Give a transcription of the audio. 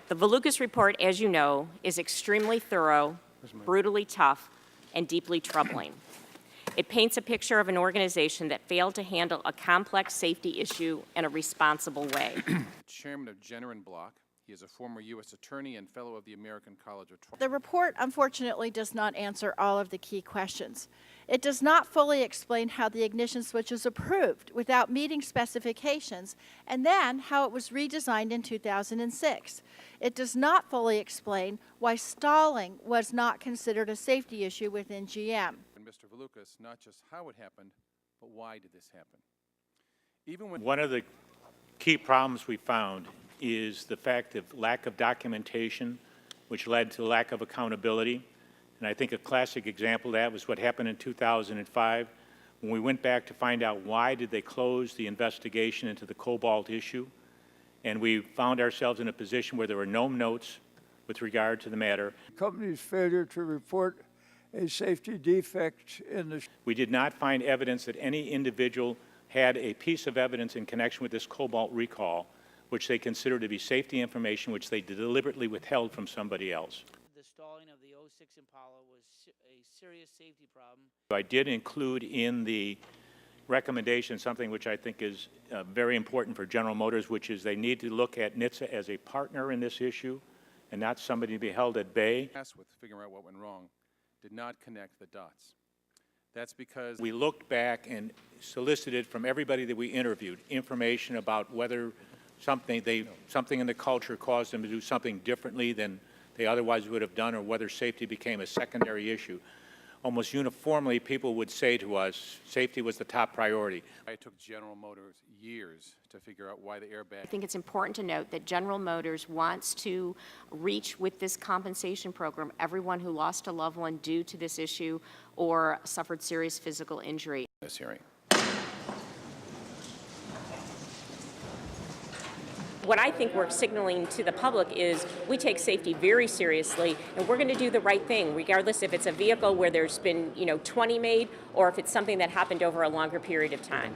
The Valukas report, as you know, is extremely thorough, brutally tough, and deeply troubling. It paints a picture of an organization that failed to handle a complex safety issue in a responsible way. Chairman of Jenner & Block. He is a former U.S. attorney and fellow of the American College of The report, unfortunately, does not answer all of the key questions. It does not fully explain how the ignition switch was approved without meeting specifications, and then how it was redesigned in 2006. It does not fully explain why stalling was not considered a safety issue within GM. And Mr. Valukas, not just how it happened, but why did this happen? Even when one of the key problems we found is the fact of lack of documentation, which led to lack of accountability. And I think a classic example of that was what happened in 2005 when we went back to find out why did they close the investigation into the Cobalt issue. And we found ourselves in a position where there were no notes with regard to the matter. The company's failure to report a safety defect in the... We did not find evidence that any individual had a piece of evidence in connection with this Cobalt recall which they considered to be safety information, which they deliberately withheld from somebody else. The stalling of the 06 Impala was a serious safety problem. I did include in the recommendation something which I think is very important for General Motors, which is they need to look at NHTSA as a partner in this issue and not somebody to be held at bay. With figuring out what went wrong, did not connect the dots. That's because we looked back and solicited from everybody that we interviewed information about whether something in the culture caused them to do something differently than they otherwise would have done, or whether safety became a secondary issue. Almost uniformly, people would say to us, safety was the top priority. It took General Motors years to figure out why the airbag... I think it's important to note that General Motors wants to reach with this compensation program everyone who lost a loved one due to this issue or suffered serious physical injury. This hearing. What I think we're signaling to the public is we take safety very seriously, and we're going to do the right thing, regardless if it's a vehicle where there's been, 20 made, or if it's something that happened over a longer period of time.